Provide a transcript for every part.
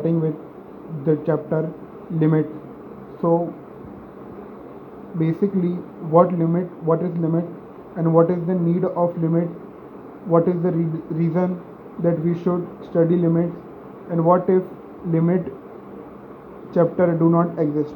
starting with the chapter limit. So basically, what is limit, and what is the need of limit, what is the reason that we should study limits, and what if limit chapter do not exist.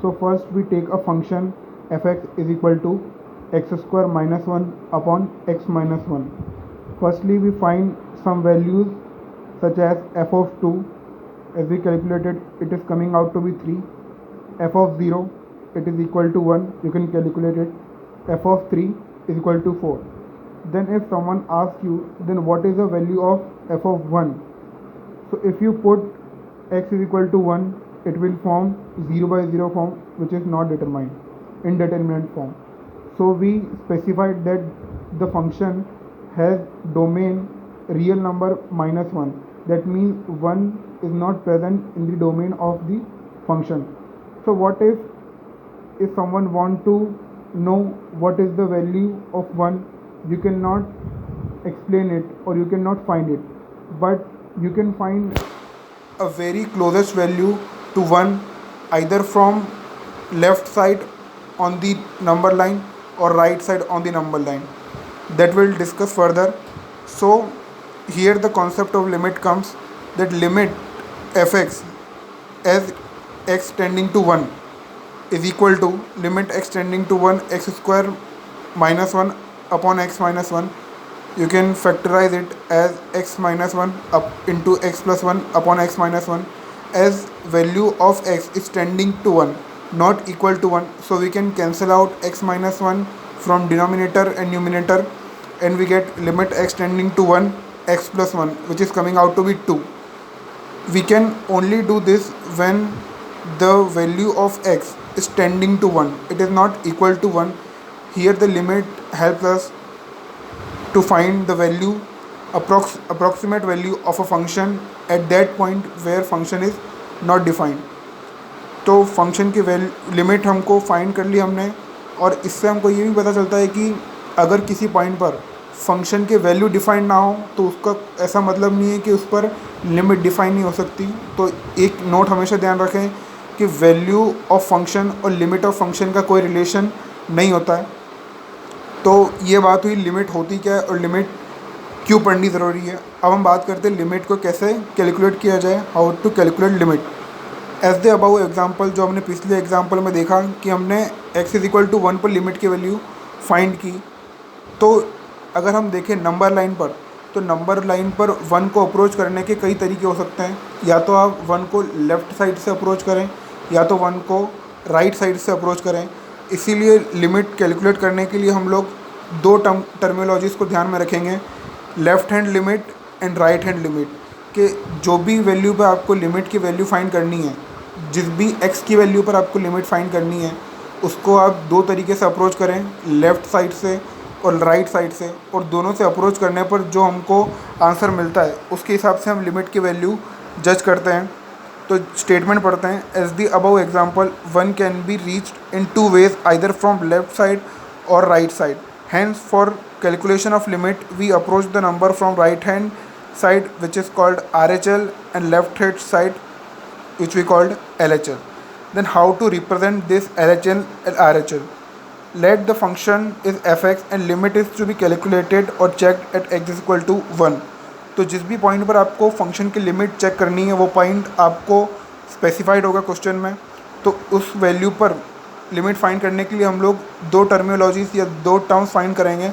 So first we take a function fx is equal to x square minus 1 upon x minus 1. Firstly we find some values such as f of 2. As we calculated, it is coming out to be 3. F of 0, it is equal to 1, you can calculate it. F of 3 is equal to 4. Then if someone asks you, then what is the value of f of 1? So if you put x is equal to 1, it will form 0 by 0 form, which is not determined, indeterminate form. So we specified that the function has domain real number minus 1. That means 1 is not present in the domain of the function. So what if someone want to know what is the value of 1, you cannot explain it or you cannot find it, but you can find a very closest value to 1 either from left side on the number line or right side on the number line. That we'll discuss further. So here the concept of limit comes, that limit fx as x tending to 1 is equal to limit x tending to 1 x square minus 1 upon x minus 1. You can factorize it as x minus 1 up into x plus 1 upon x minus 1, as value of x is tending to 1, not equal to 1. So we can cancel out x minus 1 from denominator and numerator, and we get limit x tending to 1 x plus 1, which is coming out to be 2. We can only do this when the value of x is tending to 1. It is not equal to 1. Here the limit helps us to find the value, approximate value of a function at that point where function is not defined. तो function की limit हमको find कर ली हमने, और इससे हमको ये भी पता चलता है कि अगर किसी पॉइंट पर फंक्शन के वैल्यू डिफाइंड ना हो तो उसका ऐसा मतलब नहीं है कि उस पर लिमिट डिफाइन नहीं हो सकती. तो एक नोट हमेशा ध्यान रखें कि वैल्यू ऑफ फंक्शन और लिमिट ऑफ फंक्शन का कोई रिलेशन नहीं होता है. तो ये बात हुई लिमिट होती क्या है और लिमिट क्यों पढ़नी ज़रूरी है. अब हम बात करते हैं लिमिट को कैसे कैलकुलेट किया जाए, how to calculate limit. As the above example, जो हमने पिछले एग्जांपल में देखा कि हमने x इज इक्वल टू 1 पर लिमिट की वैल्यू फाइंड की. तो अगर हम देखें नंबर लाइन पर, तो नंबर लाइन पर 1 को अप्रोच करने के कई तरीके हो सकते हैं. या तो आप 1 को लेफ़्ट साइड से अप्रोच करें, या तो 1 को राइट साइड से अप्रोच करें. इसीलिए लिमिट कैलकुलेट करने के लिए हम लोग दो टर्मिनोलॉजीज़ को ध्यान में रखेंगे, left hand limit and right hand limit. कि जो भी वैल्यू पर आपको लिमिट की वैल्यू फाइंड करनी है, जिस भी x की वैल्यू पर आपको लिमिट फाइंड करनी है, उसको आप दो तरीके से अप्रोच करें, लेफ़्ट साइड से और राइट साइड से. और दोनों से अप्रोच करने पर जो हमको आंसर मिलता है उसके हिसाब से हम लिमिट की वैल्यू जज करते हैं. तो स्टेटमेंट पढ़ते हैं. As the above example, 1 can be reached in 2 ways, either from left side or right side. Hence, for calculation of limit, we approach the number from right hand side, which is called RHL, and left hand side, which we called LHL. Then how to represent this LHL and RHL? Let the function is fx and limit is to be calculated or checked at x is equal to 1. तो जिस भी point पर आपको function की limit check करनी है वो point आपको स्पेसिफाइड होगा क्वेश्चन में. तो उस वैल्यू पर लिमिट फाइंड करने के लिए हम लोग दो टर्मिनोलॉजीज़ या दो टर्म्स फाइंड करेंगे.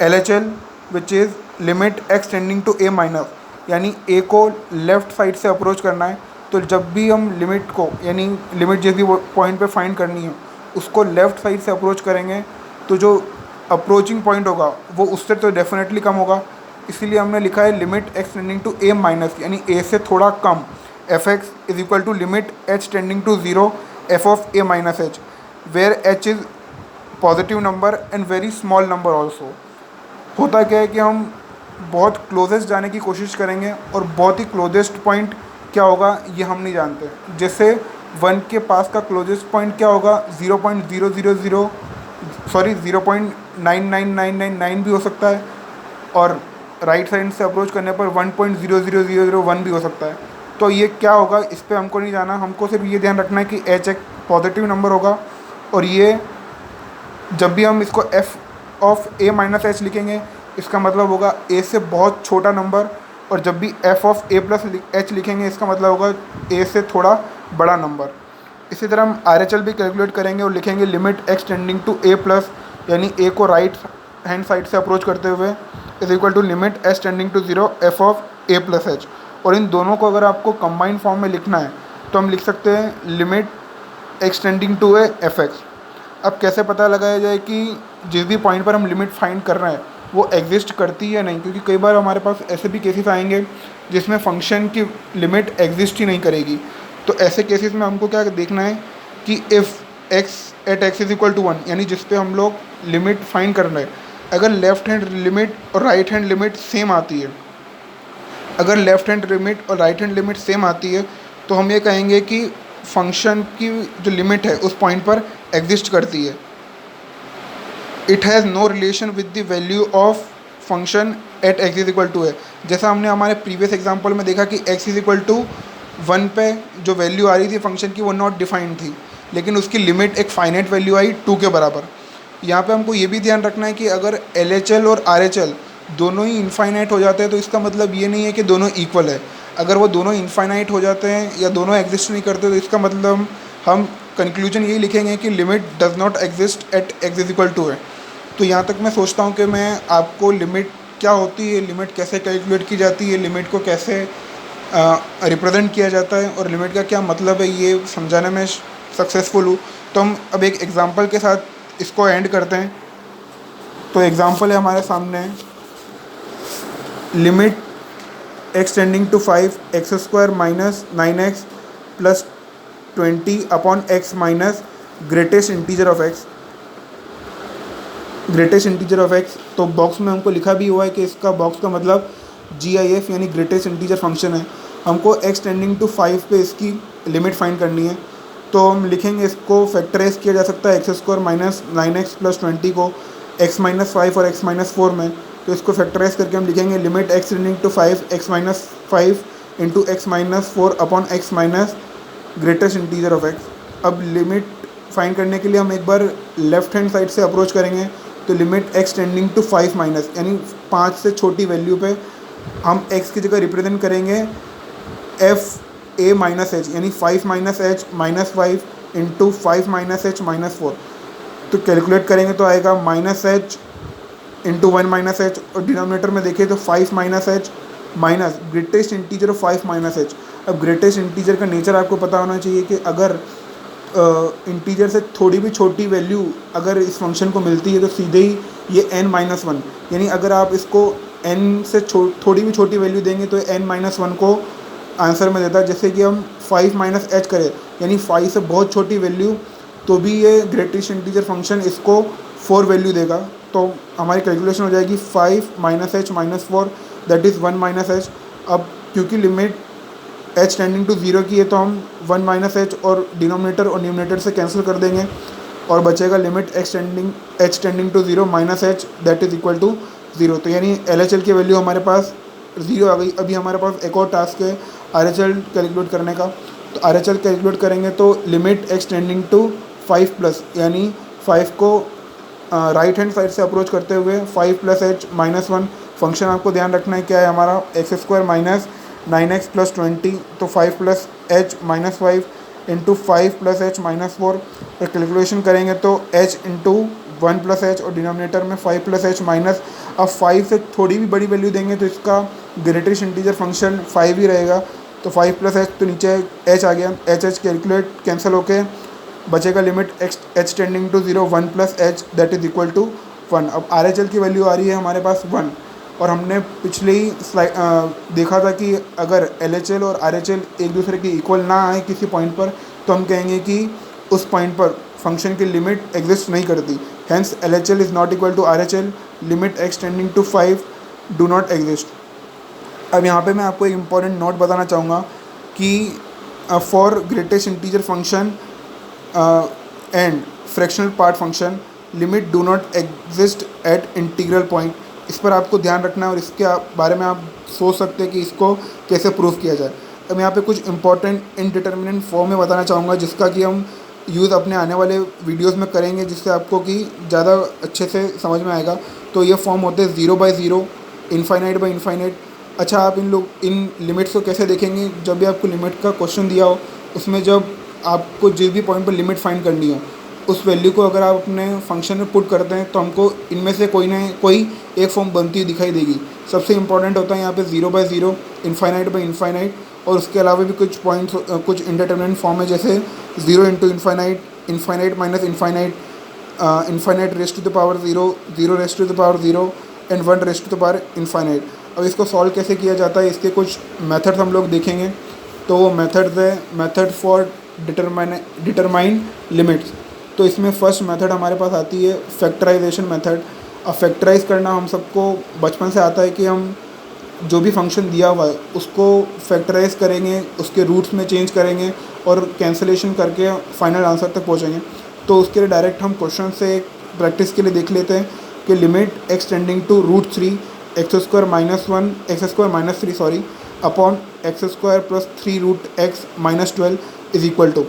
LHL, which is limit x tending to a minus, यानी a को लेफ़्ट साइड से अप्रोच करना है. तो जब भी हम लिमिट को, यानी लिमिट जिस भी पॉइंट पे फाइंड करनी है उसको लेफ़्ट साइड से अप्रोच करेंगे, तो जो अप्रोचिंग पॉइंट होगा वो उससे तो डेफिनेटली कम होगा. इसीलिए हमने लिखा है limit x tending to a minus, यानी a से थोड़ा कम. fx इज equal to limit h tending to 0 f of a minus h, where h is positive number and very small number also. होता क्या है कि हम बहुत क्लोजेस्ट जाने की कोशिश करेंगे और बहुत ही क्लोजेस्ट पॉइंट क्या होगा ये हम नहीं जानते. जैसे 1 के पास का क्लोजेस्ट पॉइंट क्या होगा, 0.999999 भी हो सकता है, और राइट साइड से अप्रोच करने पर 1.00001 भी हो सकता है. तो ये क्या होगा इस पर हमको नहीं जाना, हमको सिर्फ ये ध्यान रखना है कि एच एक पॉजिटिव नंबर होगा, और ये जब भी हम इसको F of A minus H लिखेंगे इसका मतलब होगा ए से बहुत छोटा नंबर, और जब भी F of a plus H लिखेंगे इसका मतलब होगा ए से थोड़ा बड़ा नंबर। इसी तरह हम आर एच एल भी कैलकुलेट करेंगे और लिखेंगे limit x tending to a plus, यानी ए को राइट हैंड साइड से अप्रोच करते हुए is equal to limit h tending to 0 f of a plus h. और इन दोनों को अगर आपको कंबाइंड फॉर्म में लिखना है तो हम लिख सकते हैं limit x tending to a f x. अब कैसे पता लगाया जाए कि जिस भी पॉइंट पर हम लिमिट फाइंड कर रहे हैं वो एग्जिस्ट करती है या नहीं, क्योंकि कई बार हमारे पास ऐसे भी केसेस आएंगे जिसमें फंक्शन की लिमिट एग्जिस्ट ही नहीं करेगी। तो ऐसे केसेस में हमको क्या देखना है कि if x at x is equal to 1, यानी जिस पे हम लोग लिमिट फाइंड कर रहे हैं, अगर लेफ्ट हैंड लिमिट और राइट हैंड लिमिट सेम आती है, अगर लेफ्ट हैंड लिमिट और राइट हैंड लिमिट सेम आती है तो हम ये कहेंगे कि फंक्शन की जो लिमिट है उस पॉइंट पर एग्जिस्ट करती है। It has no relation with the value of function at x is equal to है। जैसा हमने हमारे प्रीवियस एग्जांपल में देखा कि एक्स इज इक्वल टू 1 पे जो वैल्यू आ रही थी फंक्शन की वो नॉट डिफाइंड थी, लेकिन उसकी लिमिट एक फाइनाइट वैल्यू आई 2 के बराबर। यहाँ पे हमको ये भी ध्यान रखना है कि अगर एल एच एल और आर एच एल दोनों ही इनफाइनाइट हो जाते हैं तो इसका मतलब ये नहीं है कि दोनों इक्वल है। अगर वो दोनों इनफाइनाइट हो जाते हैं या दोनों एग्जिस्ट नहीं करते तो इसका मतलब हम कंक्लूजन यही लिखेंगे कि limit does not exist at x is equal to है। तो यहाँ तक मैं सोचता हूँ कि मैं आपको लिमिट क्या होती है, लिमिट कैसे कैलकुलेट की जाती है, लिमिट को कैसे रिप्रेजेंट किया जाता है और लिमिट का क्या मतलब है ये समझाने में सक्सेसफुल हूँ। तो हम अब एक एग्ज़ाम्पल के साथ इसको एंड करते हैं। तो एग्ज़ाम्पल है हमारे सामने, limit x tending to 5 x square minus 9x plus 20 upon x minus greatest integer of x, greatest integer of x. तो बॉक्स में हमको लिखा भी हुआ है कि इसका बॉक्स का मतलब GIF यानी ग्रेटेस्ट इंटीजर फंक्शन है। हमको एक्स टेंडिंग टू 5 पे इसकी लिमिट फाइंड करनी है। तो हम लिखेंगे इसको फैक्टराइज किया जा सकता है x square minus 9x plus 20 को x माइनस 5 और x माइनस 4 में। तो इसको फैक्टराइज करके हम लिखेंगे limit x tending to 5 x minus 5 into x minus 4 upon x minus greatest integer of x. अब लिमिट फाइंड करने के लिए हम एक बार लेफ्ट हैंड साइड से अप्रोच करेंगे। तो limit x tending to 5 minus यानी 5 से छोटी वैल्यू पे हम x की जगह रिप्रेजेंट करेंगे एफ ए माइनस एच, यानी 5 minus H minus 5 into 5 minus H minus 4। तो कैलकुलेट करेंगे तो आएगा minus H into 1 minus h, और डिनोमिनेटर में देखें तो 5 minus H minus greatest integer of 5 minus H. अब ग्रेटेस्ट इंटीजर का नेचर आपको पता होना चाहिए कि अगर इंटीजर से थोड़ी भी छोटी वैल्यू अगर इस फंक्शन को मिलती है तो सीधे ही ये n माइनस 1, यानी अगर आप इसको n से थोड़ी भी छोटी वैल्यू देंगे तो n माइनस 1 को आंसर में देता है। जैसे कि हम 5 माइनस एच करें यानी 5 से बहुत छोटी वैल्यू तो भी ये ग्रेटेस्ट इंटीजर फंक्शन इसको 4 वैल्यू देगा। तो हमारी कैलकुलेशन हो जाएगी 5 minus H minus 4 that is 1 minus H. अब क्योंकि लिमिट h टेंडिंग टू 0 की है तो हम 1 माइनस एच और डिनोमिनेटर और न्यूमिनेटर से कैंसिल कर देंगे और बचेगा limit h tending to 0 minus h that is equal to 0। तो यानी LHL की वैल्यू हमारे पास 0 आ गई। अभी हमारे पास एक और टास्क है RHL कैलकुलेट करने का। तो RHL कैलकुलेट करेंगे तो limit x tending to 5 plus, यानी 5 को राइट हैंड साइड से अप्रोच करते हुए 5 प्लस एच माइनस 1। फंक्शन आपको ध्यान रखना है क्या है हमारा, x square minus 9x plus 20, तो 5 plus H minus 5 into 5 plus H minus 4। और कैलकुलेशन करेंगे तो h इंटू 1 प्लस एच और डिनोमिनेटर में 5 प्लस एच माइनस। अब 5 से थोड़ी भी बड़ी वैल्यू देंगे तो इसका ग्रेटेस्ट इंटीजर फंक्शन 5 ही रहेगा। तो 5 प्लस एच तो नीचे h आ गया, एच कैलकुलेट कैंसिल होके बचेगा limit h tending to 0 1 plus h that is equal to 1। अब RHL की वैल्यू आ रही है हमारे पास 1, और हमने पिछले ही देखा था कि अगर LHL और RHL एक दूसरे के इक्वल ना आए किसी पॉइंट पर तो हम कहेंगे कि उस पॉइंट पर फंक्शन की लिमिट एग्जिस्ट नहीं करती। Hence LHL is not equal to RHL, limit x tending to 5 do not exist. अब यहाँ पे मैं आपको एक इम्पॉर्टेंट नोट बताना चाहूँगा कि for greatest integer function and fractional part function limit do not exist eight integral point. इस पर आपको ध्यान रखना है और इसके बारे में आप सोच सकते हैं कि इसको कैसे प्रूव किया जाए। अब यहाँ पे कुछ इंपॉर्टेंट इनडिटर्मिनेंट फॉर्म में बताना चाहूँगा जिसका कि हम यूज़ अपने आने वाले वीडियोस में करेंगे, जिससे आपको कि ज़्यादा अच्छे से समझ में आएगा। तो ये फॉर्म होते हैं 0/0, इनफाइनाइट बाई इनफाइनाइट। अच्छा, आप इन लिमिट्स को कैसे देखेंगे? जब भी आपको लिमिट का क्वेश्चन दिया हो, उसमें जब आपको जिस भी पॉइंट पर लिमिट फाइंड करनी हो, उस वैल्यू को अगर आप अपने फंक्शन में पुट करते हैं तो हमको इनमें से कोई ना कोई एक फॉर्म बनती हुई दिखाई देगी। सबसे इंपॉर्टेंट होता है यहाँ पे 0/0, इनफाइनाइट बाई इनफाइनाइट, और उसके अलावा भी कुछ पॉइंट्स, कुछ इंडिटरमिनेंट फॉर्म है, जैसे 0 into infinite, infinite minus infinite, infinite raised to the power 0, 0 raised to the power 0 and 1 raised to the power infinite. अब इसको सॉल्व कैसे किया जाता है, इसके कुछ मेथड्स हम लोग देखेंगे। तो वो मेथड्स है मेथड फॉर डिटरमाइन लिमिट्स। तो इसमें फर्स्ट मेथड हमारे पास आती है फैक्टराइजेशन मेथड। अब फैक्टराइज करना हम सबको बचपन से आता है कि हम जो भी फंक्शन दिया हुआ है उसको फैक्टराइज करेंगे, उसके रूट्स में चेंज करेंगे और कैंसलेशन करके फाइनल आंसर तक पहुँचेंगे। तो उसके लिए डायरेक्ट हम क्वेश्चन से एक प्रैक्टिस के लिए देख लेते हैं कि limit x tending to √3 x² upon x² plus 3√x minus 12 is equal to.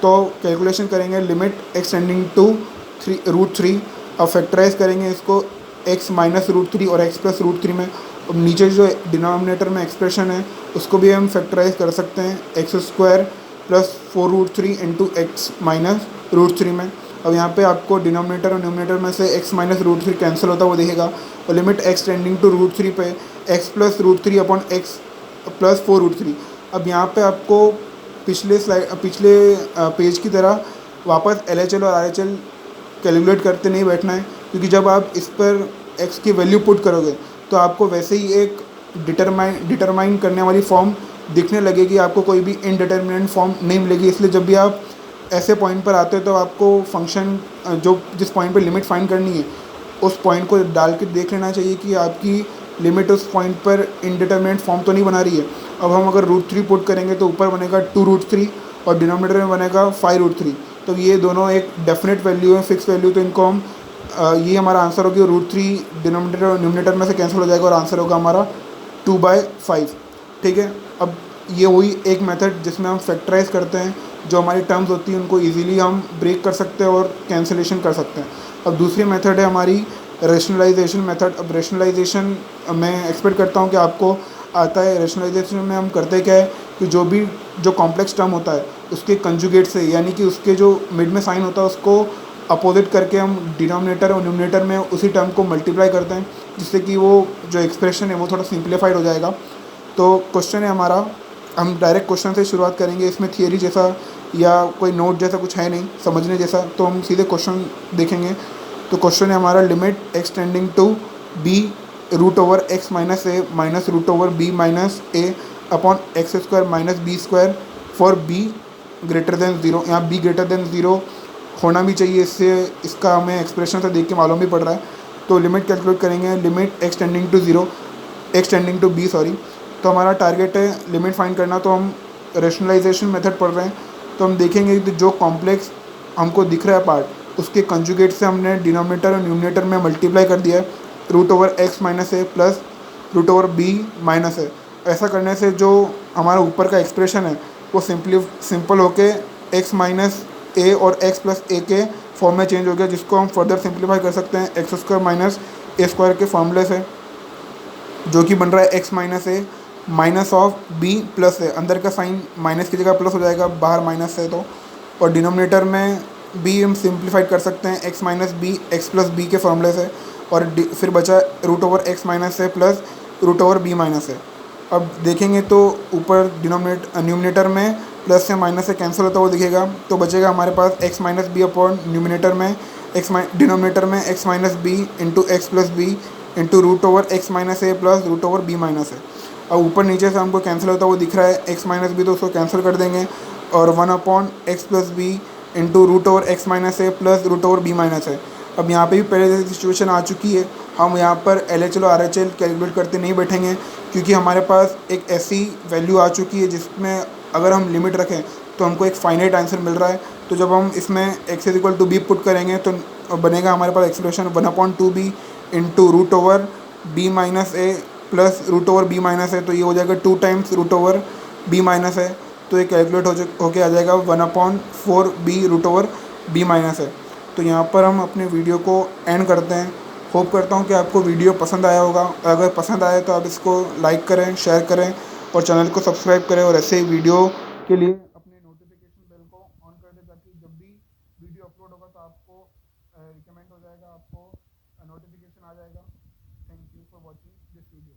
तो कैलकुलेशन करेंगे लिमिट एक्स टेंडिंग टू √3। अब फैक्टराइज करेंगे इसको x माइनस √3 और x प्लस √3 में। अब नीचे जो डिनोमिनेटर में एक्सप्रेशन है उसको भी हम फैक्टराइज कर सकते हैं x² plus 4√3 into x minus √3 में। अब यहाँ पे आपको डिनोमिनेटर और न्यूमिनेटर में से x माइनस √3 कैंसिल होता हुआ दिखेगा, और लिमिट x टेंडिंग टू √3 पे x plus √3 upon x plus 4√3। अब यहाँ पे आपको पिछले पेज की तरह वापस LHL और RHL कैलकुलेट करते नहीं बैठना है, क्योंकि जब आप इस पर x की वैल्यू पुट करोगे तो आपको वैसे ही एक डिटरमाइन करने वाली फॉर्म दिखने लगेगी, आपको कोई भी इनडिटर्मिनेंट फॉर्म नहीं मिलेगी। इसलिए जब भी आप ऐसे पॉइंट पर आते हो तो आपको फंक्शन जो जिस पॉइंट पर लिमिट फाइंड करनी है उस पॉइंट को डाल के देख लेना चाहिए कि आपकी लिमिट उस पॉइंट पर इनडिटर्मिनेंट फॉर्म तो नहीं बना रही है। अब हम अगर √3 पुट करेंगे तो ऊपर बनेगा 2√3 और डिनोमिनेटर में बनेगा 5√3। तो ये दोनों एक डेफिनेट वैल्यू है, फिक्स वैल्यू। तो इनको हम ये हमारा आंसर होगी, √3 डिनोमिनेटर और न्यूमिनेटर में से कैंसिल हो जाएगा और आंसर होगा हमारा 2/5। ठीक है। अब ये वही एक मेथड जिसमें हम फैक्टराइज करते हैं, जो हमारी टर्म्स होती हैं उनको इजीली हम ब्रेक कर सकते हैं और कैंसिलेशन कर सकते हैं। अब दूसरी मेथड है हमारी रेशनलाइजेशन मेथड। अब रेशनलाइजेशन मैं एक्सपेक्ट करता हूँ कि आपको आता है। रेशनलाइजेशन में हम करते क्या है कि जो कॉम्प्लेक्स टर्म होता है उसके कंजुगेट से, यानी कि उसके जो मिड में साइन होता है उसको अपोजिट करके हम डिनोमिनेटर और न्यूमिनेटर में उसी टर्म को मल्टीप्लाई करते हैं, जिससे कि वो जो एक्सप्रेशन है वो थोड़ा सिंप्लीफाइड हो जाएगा। तो क्वेश्चन है हमारा, हम डायरेक्ट क्वेश्चन से शुरुआत करेंगे। इसमें थियरी जैसा या कोई नोट जैसा कुछ है नहीं समझने जैसा, तो हम सीधे क्वेश्चन देखेंगे। तो क्वेश्चन है हमारा limit x tending to b √x minus a minus √b minus a upon x² minus b² for b greater than 0। यहाँ b ग्रेटर देन 0 होना भी चाहिए, इससे इसका हमें एक्सप्रेशन से देख के मालूम भी पड़ रहा है। तो लिमिट कैलकुलेट करेंगे, limit x tending to b। तो हमारा टारगेट है लिमिट फाइंड करना, तो हम रेशनलाइजेशन मेथड पढ़ रहे हैं। तो हम देखेंगे कि जो कॉम्प्लेक्स हमको दिख रहा है पार्ट, उसके कंजुगेट से हमने डिनोमिनेटर और न्यूमिनेटर में मल्टीप्लाई कर दिया है √x minus a plus √b minus a। ऐसा करने से जो हमारा ऊपर का एक्सप्रेशन है वो सिंपल होके x माइनस a और x प्लस a के फॉर्म में चेंज हो गया, जिसको हम फर्दर सिंप्लीफाई कर सकते हैं x² माइनस a² के फॉर्मूले से, जो कि बन रहा है x minus a minus of b plus a। अंदर का साइन माइनस की जगह प्लस हो जाएगा, बाहर माइनस है तो। और डिनोमिनेटर में b हम सिंप्लीफाइड कर सकते हैं x minus b x plus b के फॉर्मूले से, और फिर बचा √x minus a plus √b minus a। अब देखेंगे तो ऊपर न्यूमिनेटर में प्लस से माइनस से कैंसिल होता हुआ दिखेगा, तो बचेगा हमारे पास x minus b upon numerator में डिनोमिनेटर में x minus b into x plus b into √x minus a plus √b minus a। अब ऊपर नीचे से हमको कैंसिल होता हुआ दिख रहा है x माइनस b, तो उसको कैंसिल कर देंगे, और 1 upon x plus b into √x minus a plus √b minus a। अब यहाँ पे भी पहले जैसी सिचुएशन आ चुकी है, हम यहाँ पर LHL और RHL कैलकुलेट करते नहीं बैठेंगे, क्योंकि हमारे पास एक ऐसी वैल्यू आ चुकी है जिसमें अगर हम लिमिट रखें तो हमको एक फाइनाइट आंसर मिल रहा है। तो जब हम इसमें x equal to b put करेंगे तो बनेगा हमारे पास expression 1/2b into √b minus a plus √b minus a। तो ये हो जाएगा 2 टाइम्स बी माइनस है, तो ये कैलकुलेट होके आ जाएगा 1/4 b root over b minus है। तो यहाँ पर हम अपने वीडियो को एंड करते हैं। होप करता हूँ कि आपको वीडियो पसंद आया होगा। अगर पसंद आए तो आप इसको लाइक करें, शेयर करें और चैनल को सब्सक्राइब करें, और ऐसे ही वीडियो के लिए अपने नोटिफिकेशन बेल को ऑन कर दें, ताकि जब भी वीडियो अपलोड होगा तो आपको रिकमेंड हो जाएगा, आपको नोटिफिकेशन आ जाएगा। Thank you for watching this video.